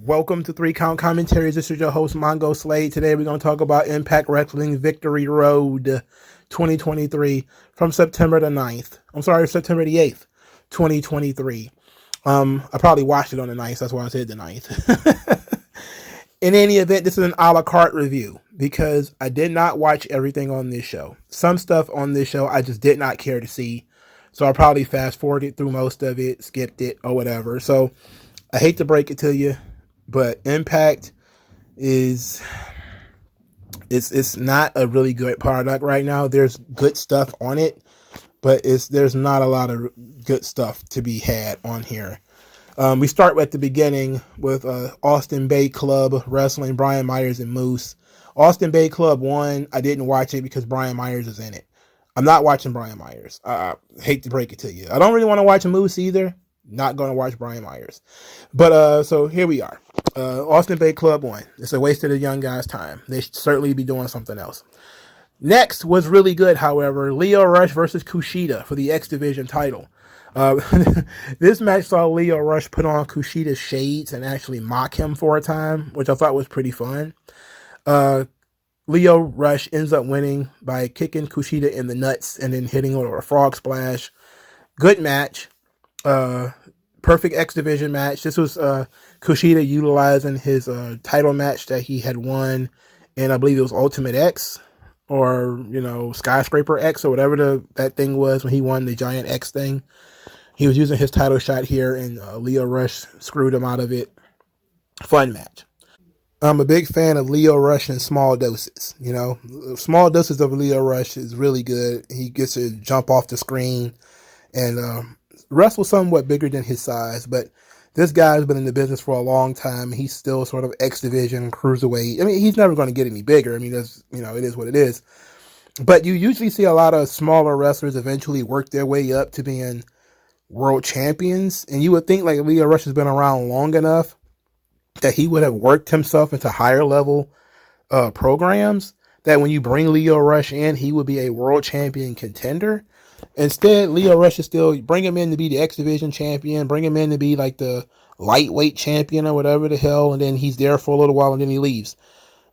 Welcome to 3 Count Commentaries. This is your host, MagMongoSlade. Today we're going to talk about Impact Wrestling Victory Road 2023 from September the 9th. September the 8th, 2023. I probably watched it on the 9th. That's why I said the 9th. In any event, this is an a la carte review because I did not watch everything on this show. Some stuff on this show I just did not care to see. So I probably fast forwarded through most of it, skipped it, or whatever. So I hate to break it to you, but Impact is it's not a really good product right now. There's good stuff on it, but there's not a lot of good stuff to be had on here. We start at the beginning with Austin Bay Club wrestling Brian Myers and Moose. Austin Bay Club won. I didn't watch it because Brian Myers is in it. I'm not watching Brian Myers. I hate to break it to you. I don't really want to watch Moose either. Not going to watch Brian Myers. But so here we are. Austin Bay Club won. It's a waste of the young guys' time. They should certainly be doing something else. Next was really good, however. Lio Rush versus Kushida for the X Division title. This match saw Lio Rush put on Kushida's shades and actually mock him for a time, which I thought was pretty fun. Lio Rush ends up winning by kicking Kushida in the nuts and then hitting him with a frog splash. Good match. Perfect X Division match. This was Kushida utilizing his title match that he had won, and I believe it was Ultimate X or Skyscraper X or whatever that thing was when he won the Giant X thing. He was using his title shot here, and Lio Rush screwed him out of it. Fun match. I'm a big fan of Lio Rush in small doses. Small doses of Lio Rush is really good. He gets to jump off the screen and wrestle somewhat bigger than his size, but this guy's been in the business for a long time. He's still sort of X Division cruiserweight. I mean, he's never going to get any bigger. I mean, that's it is what it is. But you usually see a lot of smaller wrestlers eventually work their way up to being world champions, and you would think like Lio Rush has been around long enough that he would have worked himself into higher level programs, that when you bring Lio Rush in, he would be a world champion contender. Instead, Lio Rush is still, bring him in to be the X Division champion, bring him in to be like the lightweight champion or whatever the hell, and then he's there for a little while and then he leaves.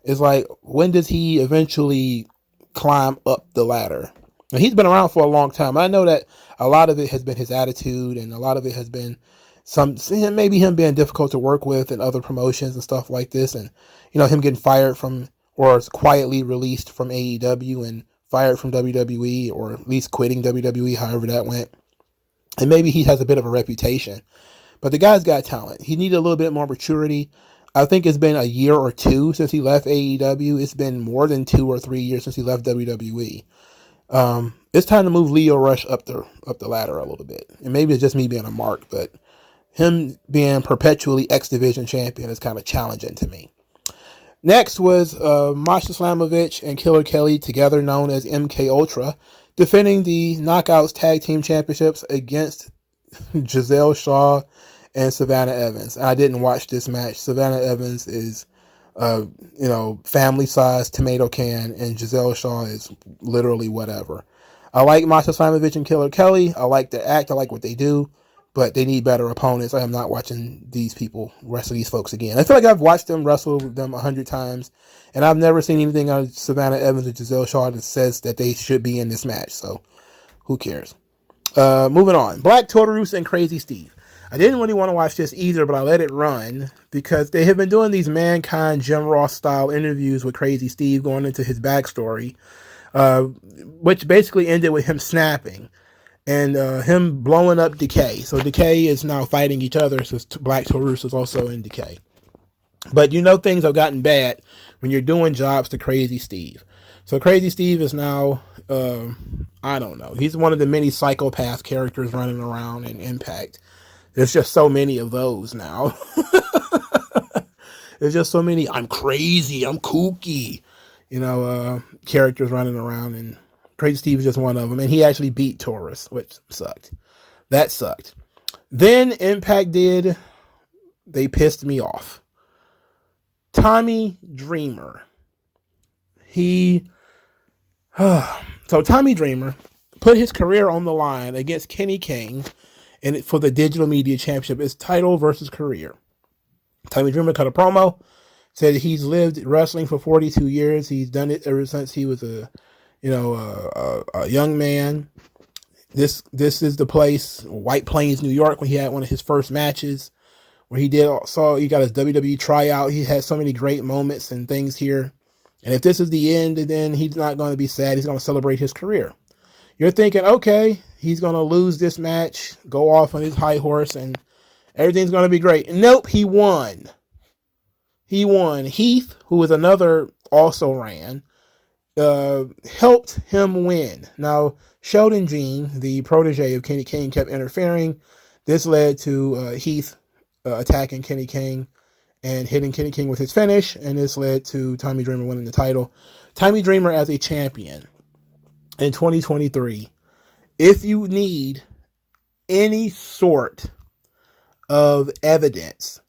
It's like, when does he eventually climb up the ladder? And he's been around for a long time. I know that a lot of it has been his attitude, and a lot of it has been maybe him being difficult to work with in other promotions and stuff like this, and him getting fired from, or quietly released from AEW and fired from WWE, or at least quitting WWE, however that went. And maybe he has a bit of a reputation, but the guy's got talent. He needed a little bit more maturity. I think it's been a year or two since he left AEW. It's been more than 2 or 3 years since he left WWE. It's time to move Lio Rush up the ladder a little bit. And maybe it's just me being a mark, but him being perpetually X Division champion is kind of challenging to me. Next was Masha Slamovich and Killer Kelly, together known as MK Ultra, defending the Knockouts Tag Team Championships against Giselle Shaw and Savannah Evans. I didn't watch this match. Savannah Evans is family-sized tomato can, and Giselle Shaw is literally whatever. I like Masha Slamovich and Killer Kelly. I like their act. I like what they do. But they need better opponents. I am not watching these people wrestle these folks again. I feel like I've watched them wrestle them 100 times, and I've never seen anything on Savannah Evans or Giselle Shaw that says that they should be in this match. So, who cares? Moving on. Black Taurus and Crazy Steve. I didn't really want to watch this either, but I let it run because they have been doing these Mankind Jim Ross style interviews with Crazy Steve, going into his backstory, which basically ended with him snapping. And him blowing up Decay. So Decay is now fighting each other, so Black Taurus is also in Decay. But things have gotten bad when you're doing jobs to Crazy Steve. So Crazy Steve is now, I don't know, he's one of the many psychopath characters running around in Impact. There's just so many of those now. There's just so many, I'm crazy, I'm kooky, characters running around, and Crazy Steve is just one of them, and he actually beat Taurus, which sucked. That sucked. Then Impact they pissed me off. Tommy Dreamer. So Tommy Dreamer put his career on the line against Kenny King for the Digital Media Championship. It's title versus career. Tommy Dreamer cut a promo, said he's lived wrestling for 42 years. He's done it ever since he was a young man. This is the place, White Plains, New York, when he had one of his first matches, where he got his WWE tryout. He had so many great moments and things here. And if this is the end, then he's not going to be sad. He's going to celebrate his career. You're thinking, okay, he's going to lose this match, go off on his high horse, and everything's going to be great. Nope, he won. He won. Heath, who was another also ran, helped him win. Now, Sheldon Jean, the protege of Kenny King, kept interfering. This led to Heath attacking Kenny King and hitting Kenny King with his finish, and this led to Tommy Dreamer winning the title. Tommy Dreamer as a champion in 2023. If you need any sort of evidence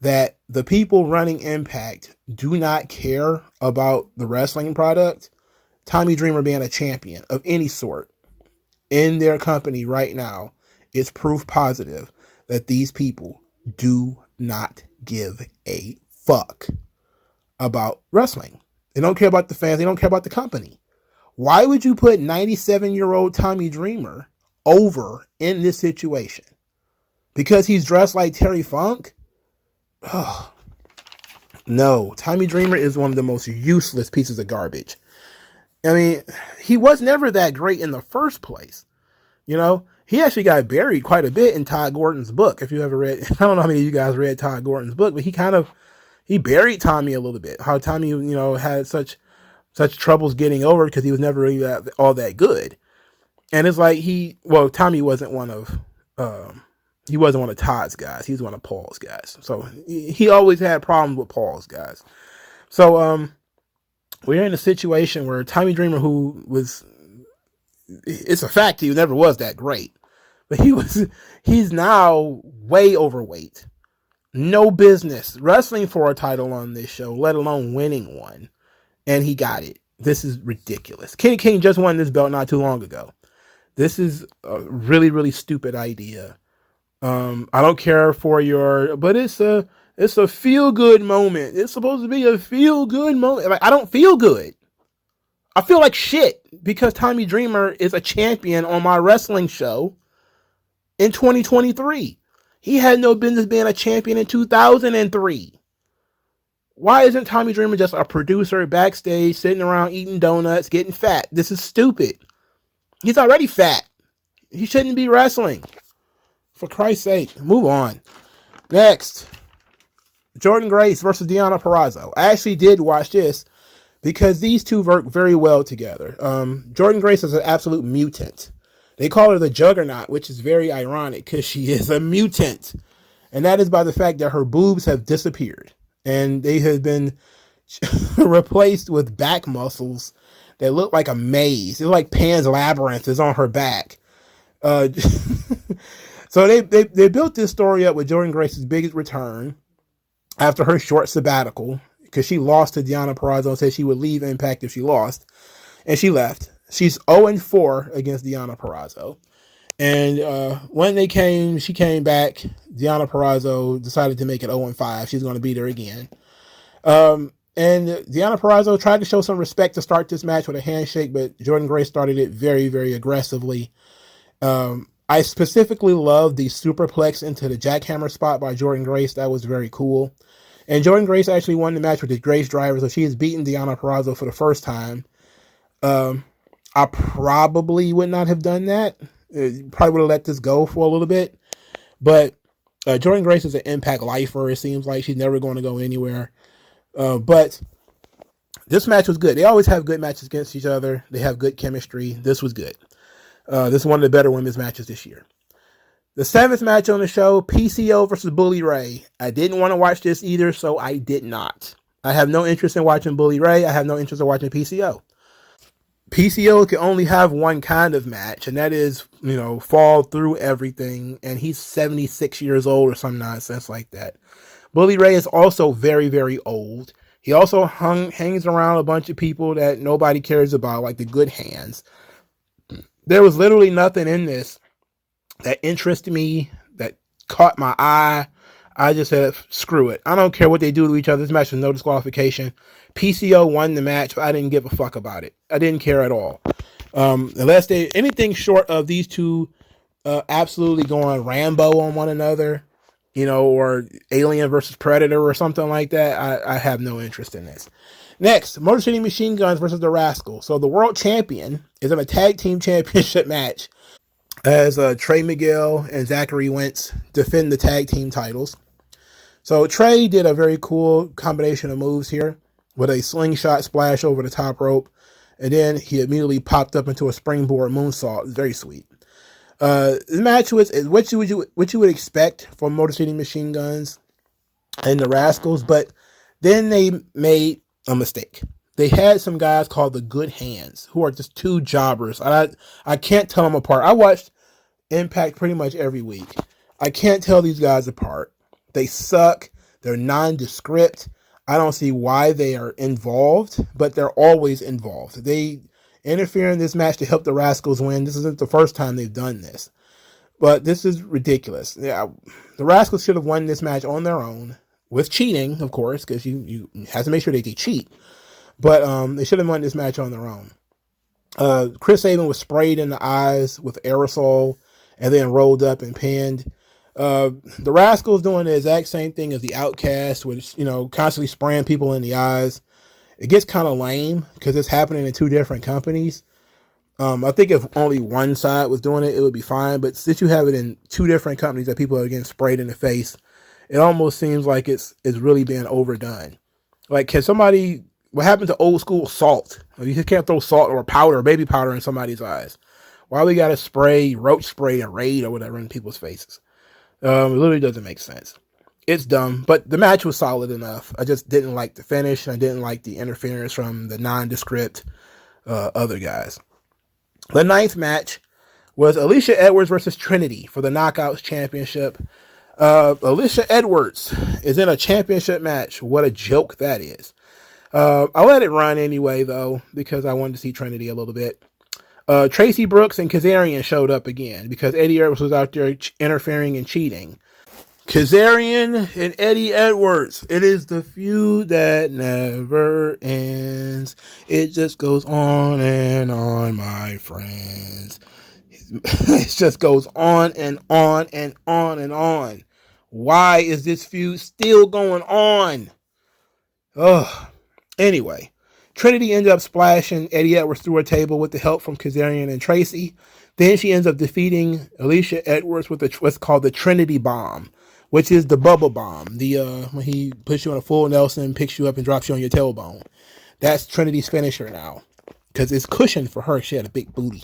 that the people running Impact do not care about the wrestling product, Tommy Dreamer being a champion of any sort in their company right now is proof positive that these people do not give a fuck about wrestling. They don't care about the fans. They don't care about the company. Why would you put 97-year-old Tommy Dreamer over in this situation? Because he's dressed like Terry Funk? Oh, no. Tommy Dreamer is one of the most useless pieces of garbage. I mean, he was never that great in the first place. You know, he actually got buried quite a bit in Todd Gordon's book. If you ever read, I don't know how many of you guys read Todd Gordon's book, but he buried Tommy a little bit. How Tommy, had such troubles getting over because he was never really all that good. And it's like Tommy wasn't one of Todd's guys. He was one of Paul's guys. So he always had problems with Paul's guys. So we're in a situation where Tommy Dreamer, it's a fact he never was that great, but he's now way overweight. No business wrestling for a title on this show, let alone winning one. And he got it. This is ridiculous. Kenny King just won this belt not too long ago. This is a really, really stupid idea. I don't care for but it's a feel-good moment. It's supposed to be a feel-good moment. Like, I don't feel good. I feel like shit because Tommy Dreamer is a champion on my wrestling show in 2023. He had no business being a champion in 2003. Why isn't Tommy Dreamer just a producer backstage, sitting around eating donuts, getting fat? This is stupid. He's already fat. He shouldn't be wrestling. For Christ's sake, move on. Next, Jordynne Grace versus Deonna Purrazzo. I actually did watch this because these two work very well together. Jordynne Grace is an absolute mutant. They call her the Juggernaut, which is very ironic because she is a mutant. And that is by the fact that her boobs have disappeared. And they have been replaced with back muscles that look like a maze. It's like Pan's Labyrinth is on her back. So they built this story up with Jordynne Grace's biggest return after her short sabbatical, because she lost to Deonna Purrazzo and said she would leave Impact if she lost. And she left. She's 0-4 against Deonna Purrazzo. And when she came back, Deonna Purrazzo decided to make it 0-5. She's going to beat her again. And Deonna Purrazzo tried to show some respect to start this match with a handshake, but Jordynne Grace started it very, very aggressively. I specifically love the superplex into the jackhammer spot by Jordynne Grace. That was very cool. And Jordynne Grace actually won the match with the Grace Driver, so she has beaten Deonna Purrazzo for the first time. I probably would not have done that. Probably would have let this go for a little bit. But Jordynne Grace is an Impact lifer. It seems like she's never going to go anywhere. But this match was good. They always have good matches against each other. They have good chemistry. This was good. This is one of the better women's matches this year. The 7th match on the show, PCO versus Bully Ray. I didn't want to watch this either, so I did not. I have no interest in watching Bully Ray. I have no interest in watching PCO. PCO can only have one kind of match, and that is, fall through everything, and he's 76 years old or some nonsense like that. Bully Ray is also very, very old. He also hangs around a bunch of people that nobody cares about, like the Good Hands. There was literally nothing in this that interested me, that caught my eye. I just said, screw it. I don't care what they do to each other. This match was no disqualification. PCO won the match, but I didn't give a fuck about it. I didn't care at all. Unless they anything short of these two absolutely going Rambo on one another, or Alien versus Predator or something like that, I have no interest in this. Next, Motor City Machine Guns versus the Rascals. So the world champion is in a tag team championship match as Trey Miguel and Zachary Wentz defend the tag team titles. So Trey did a very cool combination of moves here with a slingshot splash over the top rope, and then he immediately popped up into a springboard moonsault. It's very sweet. The match was what you would expect from Motor City Machine Guns and the Rascals, but then they made a mistake. They had some guys called the Good Hands, who are just two jobbers. I can't tell them apart. I watched Impact pretty much every week. I can't tell these guys apart. They suck. They're nondescript. I don't see why they are involved, but they're always involved. They interfere in this match to help the Rascals win. This isn't the first time they've done this, but this is ridiculous. Yeah, the Rascals should have won this match on their own with cheating, of course, because you have to make sure they cheat. But they should have won this match on their own. Chris Sabin was sprayed in the eyes with aerosol and then rolled up and pinned. The Rascals doing the exact same thing as the Outcast, which, constantly spraying people in the eyes. It gets kind of lame because it's happening in two different companies. I think if only one side was doing it, it would be fine. But since you have it in two different companies that people are getting sprayed in the face, it almost seems like it's really being overdone. Like, can somebody... What happened to old school salt? You just can't throw salt or powder, baby powder, in somebody's eyes. Why we gotta spray roach spray and Raid or whatever in people's faces? It literally doesn't make sense. It's dumb, but the match was solid enough. I just didn't like the finish. I didn't like the interference from the nondescript other guys. The ninth match was Alicia Edwards versus Trinity for the Knockouts Championship. Alicia Edwards is in a championship match. What a joke that is. I let it run anyway, though, because I wanted to see Trinity a little bit. Tracy Brooks and Kazarian showed up again because Eddie Edwards was out there interfering and cheating. Kazarian and Eddie Edwards. It is the feud that never ends. It just goes on and on, my friends. It just goes on and on and on and on. Why is this feud still going on? Ugh. Anyway, Trinity ended up splashing Eddie Edwards through a table with the help from Kazarian and Tracy. Then she ends up defeating Alicia Edwards with what's called the Trinity Bomb, which is the bubble bomb. When he puts you on a full Nelson, picks you up, and drops you on your tailbone. That's Trinity's finisher now, because it's cushioned for her. She had a big booty,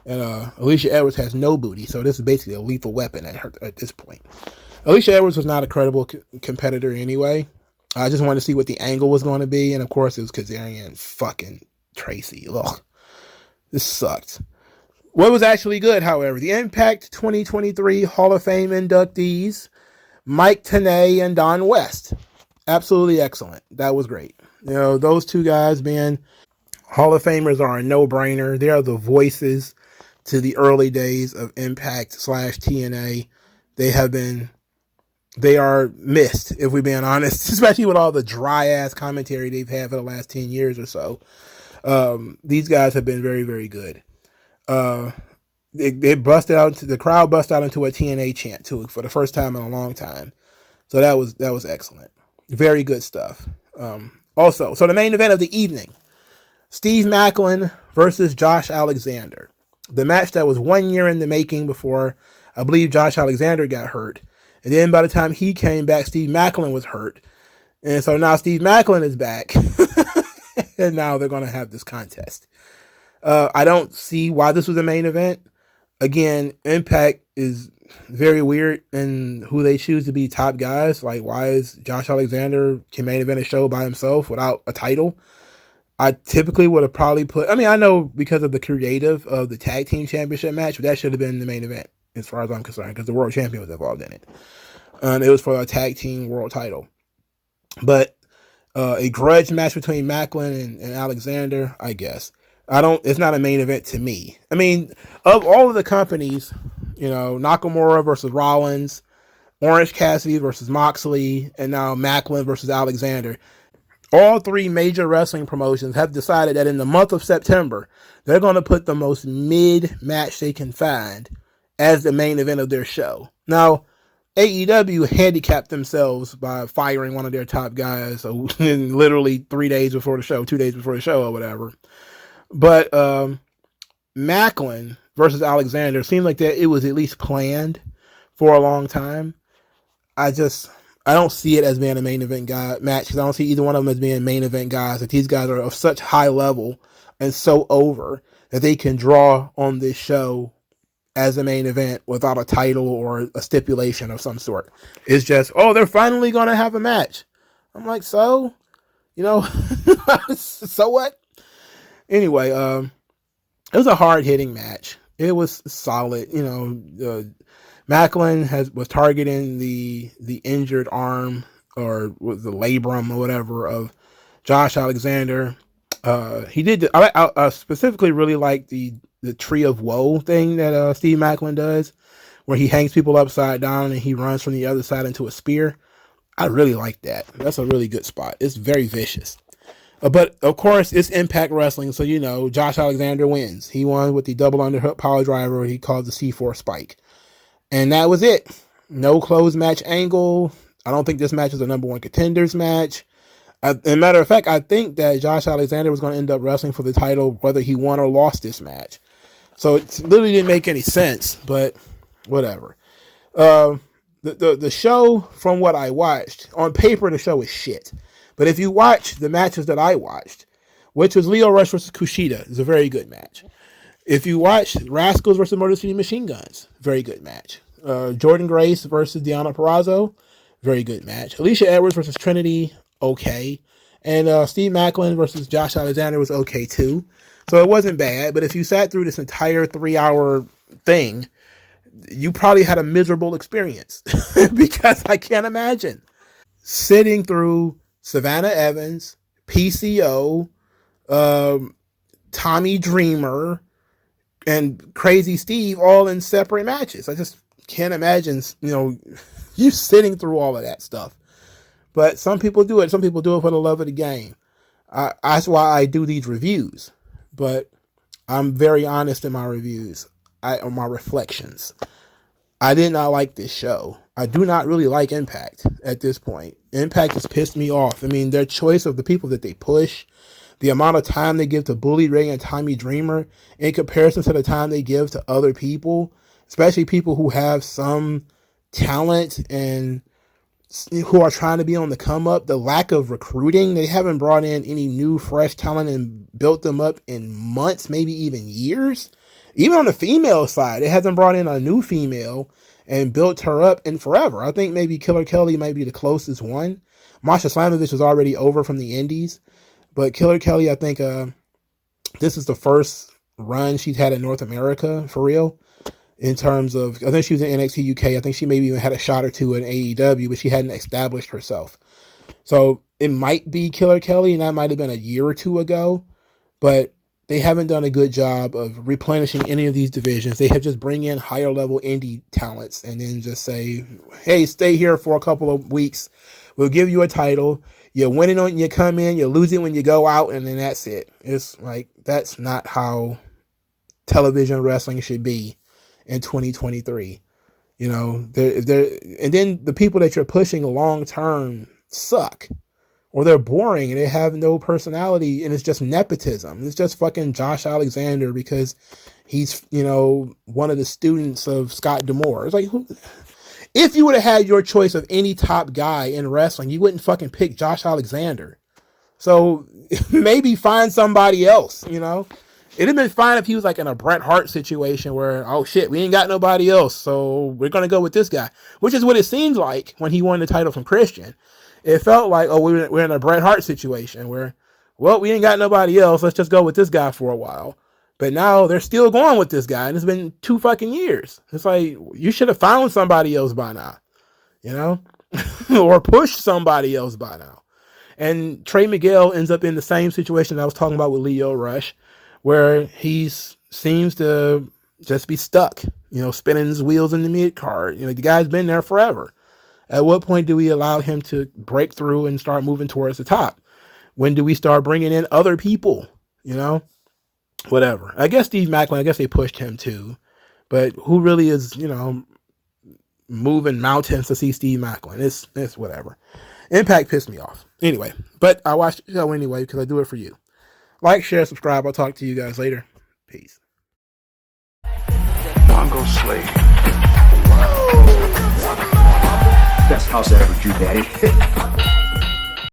and Alicia Edwards has no booty, so this is basically a lethal weapon at this point. Alicia Edwards was not a credible competitor anyway. I just wanted to see what the angle was going to be, and of course it was Kazarian and fucking Tracy. Ugh, this sucked. What was actually good, however, the Impact 2023 Hall of Fame inductees, Mike Tenay and Don West. Absolutely excellent. That was great. Those two guys being Hall of Famers are a no-brainer. They are the voices to the early days of Impact / TNA. They are missed, if we're being honest, especially with all the dry-ass commentary they've had for the last 10 years or so. These guys have been very, very good. They busted out, the crowd busted out into a TNA chant, too, for the first time in a long time. So that was excellent. Very good stuff. So the main event of the evening, Steve Maclin versus Josh Alexander. The match that was 1 year in the making before, I believe, Josh Alexander got hurt. And then by the time he came back, Steve Maclin was hurt. And so now Steve Maclin is back. And now they're going to have this contest. I don't see why this was a main event. Again, Impact is very weird in who they choose to be top guys. Like, why is Josh Alexander can main event a show by himself without a title? I typically would have probably I know because of the creative of the tag team championship match, but that should have been the main event as far as I'm concerned, because the world champion was involved in it. It was for a tag team world title. But a grudge match between Maclin and Alexander, I guess. It's not a main event to me. I mean, of all of the companies, Nakamura versus Rollins, Orange Cassidy versus Moxley, and now Macklin versus Alexander. All three major wrestling promotions have decided that in the month of September, they're going to put the most mid match they can find as the main event of their show. Now, AEW handicapped themselves by firing one of their top guys literally 3 days before the show, 2 days before the show, or whatever. But Macklin versus Alexander seemed like that it was at least planned for a long time. I don't see it as being a main event match, because I don't see either one of them as being main event guys. That these guys are of such high level and so over that they can draw on this show as a main event without a title or a stipulation of some sort. It's just, oh, they're finally going to have a match. I'm like, so? So what? Anyway, it was a hard-hitting match. It was solid. Macklin was targeting the injured arm, or the labrum or whatever, of Josh Alexander. He did. I specifically really like the Tree of Woe thing that Steve Macklin does, where he hangs people upside down and he runs from the other side into a spear. I really like that. That's a really good spot. It's very vicious. But of course, it's Impact Wrestling, so Josh Alexander wins. He won with the double underhook power driver he called the C4 Spike. And that was it. No closed match angle. I don't think this match is a number one contenders match. As a matter of fact, I think that Josh Alexander was going to end up wrestling for the title whether he won or lost this match. So it literally didn't make any sense, but whatever. The show, from what I watched, on paper the show is shit. But if you watch the matches that I watched, which was Lio Rush versus Kushida, is a very good match. If you watch Rascals versus Motor City Machine Guns, very good match. Jordan Grace versus Deonna Purrazzo, very good match. Alicia Edwards versus Trinity, okay. And Steve Macklin versus Josh Alexander was okay too. So it wasn't bad, but if you sat through this entire 3-hour thing, you probably had a miserable experience because I can't imagine sitting through Savannah Evans, PCO, Tommy Dreamer, and Crazy Steve all in separate matches. I just can't imagine, you sitting through all of that stuff. But some people do it. Some people do it for the love of the game. That's why I do these reviews. But I'm very honest in my reviews, on my reflections. I did not like this show. I do not really like Impact at this point. Impact has pissed me off. I mean, their choice of the people that they push, the amount of time they give to Bully Ray and Tommy Dreamer in comparison to the time they give to other people, especially people who have some talent and who are trying to be on the come up. The lack of recruiting, they haven't brought in any new fresh talent and built them up in months, maybe even years. Even on the female side, it hasn't brought in a new female and built her up in forever. I think maybe Killer Kelly might be the closest one. Masha Slamovich was already over from the indies, but Killer Kelly, I think this is the first run she's had in North America for real. In terms of, I think she was in NXT UK. I think she maybe even had a shot or two in AEW, but she hadn't established herself. So it might be Killer Kelly, and that might have been a year or two ago, but they haven't done a good job of replenishing any of these divisions. They have just bring in higher level indie talents and then just say, hey, stay here for a couple of weeks. We'll give you a title. You win it when you come in, you lose it when you go out, and then that's it. It's like, that's not how television wrestling should be in 2023. And then the people that you're pushing long term suck, or they're boring and they have no personality, and it's just nepotism. It's just fucking Josh Alexander because he's one of the students of Scott D'Amore. It's like, if you would have had your choice of any top guy in wrestling, you wouldn't fucking pick Josh Alexander. So maybe find somebody else. It'd have been fine if he was like in a Bret Hart situation where, oh shit, we ain't got nobody else, so we're going to go with this guy, which is what it seems like when he won the title from Christian. It felt like, oh, we're in a Bret Hart situation where, well, we ain't got nobody else, let's just go with this guy for a while. But now they're still going with this guy, and it's been 2 fucking years. It's like, you should have found somebody else by now, or pushed somebody else by now. And Trey Miguel ends up in the same situation I was talking about with Lio Rush, where he seems to just be stuck, spinning his wheels in the mid card. The guy's been there forever. At what point do we allow him to break through and start moving towards the top? When do we start bringing in other people? You know, whatever. I guess Steve Macklin, I guess they pushed him too. But who really is, you know, moving mountains to see Steve Macklin? It's whatever. Impact pissed me off. Anyway, but I watch the show anyway because I do it for you. Like, share, subscribe. I'll talk to you guys later. Peace. MagMongoSlade. Best house I ever drew, Daddy.